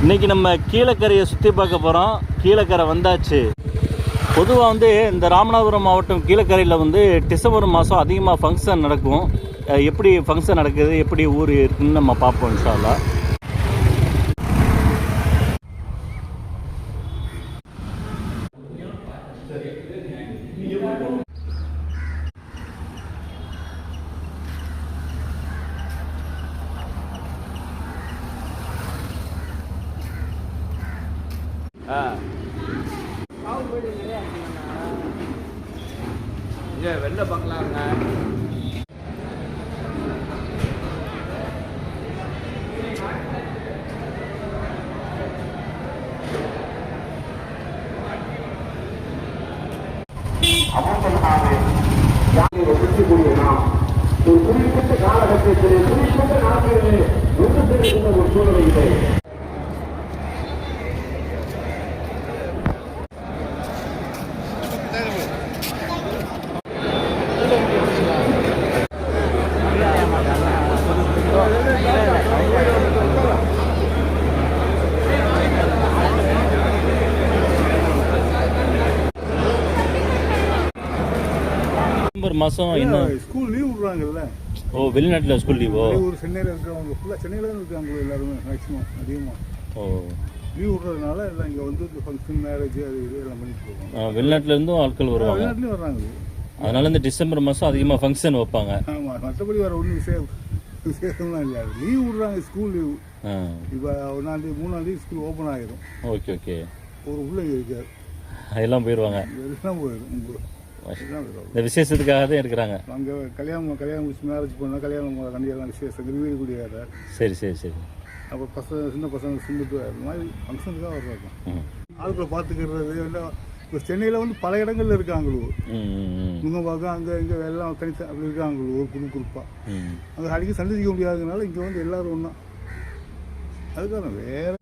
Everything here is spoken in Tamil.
இன்றைக்கி நம்ம கீழக்கரையை சுற்றி பார்க்க போகிறோம். கீழக்கரை வந்தாச்சு. பொதுவாக வந்து இந்த ராமநாதபுரம் மாவட்டம் கீழக்கரையில் வந்து டிசம்பர் மாதம் அதிகமாக ஃபங்க்ஷன் நடக்கும். எப்படி ஃபங்க்ஷன் நடக்குது, எப்படி ஊர் இருக்குன்னு நம்ம பார்ப்போம் இன்ஷா அல்லாஹ். இங்கே வெளில பார்க்கலாங்க. ஒதுக்கக்கூடிய நாம் ஒரு குறிப்பிட்ட காலகட்டத்திலே குறிப்பிட்ட நாட்களிலே ஒன்று சேர்க்கின்ற ஒரு சூழ்நிலையிலே டிசம்பர் மாதம் இன்னும் ஸ்கூல் லீவ் விடுறாங்கல்ல. வெளிநாட்டில் ஸ்கூல் லீவோ? ஒரு சென்னையில் இருக்கிறவங்க ஃபுல்லாக சென்னையில் தான் இருக்காங்க எல்லாருமே. மேக்ஸிமம் அதிகமாக லீவ் விடுறதுனால எல்லாம் இங்கே வந்து ஃபங்க்ஷன், மேரேஜ் அது இது எல்லாம் பண்ணிட்டு போவாங்க. வெளிநாட்டிலேருந்தும் ஆட்கள் வருவாங்க. வெளிநாட்டிலையும் வர்றாங்க. அதனால இந்த டிசம்பர் மாதம் அதிகமாக ஃபங்க்ஷன் வைப்பாங்க. ஆமாம், மற்றபடி வேறு ஒன்றும் விசேஷம்லாம் இல்லை. லீவ் விடுறாங்க, ஸ்கூல் லீவ். இப்போ 1ஆம் தேதி 3ஆம் தேதி ஸ்கூல் ஓப்பன் ஆகிடும். Okay okay. ஒரு உள்ள இருக்காது, எல்லாம் போயிடுவாங்க. எல்லாம் போயிடும். இந்த விசேஷத்துக்காக தான் இருக்கிறாங்க. அங்கே கல்யாணம் முடிச்சு மேரேஜ் பண்ணால் கல்யாணம் கண்டிப்பாக விசேஷம் வீடு கூடியாத. சரி சரி சரி. அப்போ சின்ன பசங்க சிந்துட்டு அது மாதிரி ஃபங்க்ஷனுக்காக வர்றாங்க. ஆட்களை பார்த்துக்கிறது எல்லாம் இப்போ சென்னையில் வந்து பல இடங்கள்ல இருக்காங்களோ. இவங்க பார்க்க அங்கே இங்கே எல்லாம் தனித்த அப்படி இருக்காங்களோ ஒரு குரூப்பாக. அங்கே அடிக்கடி சந்திக்க முடியாததுனால இங்கே வந்து எல்லோரும் ஒன்றா. அதுக்காக வேறு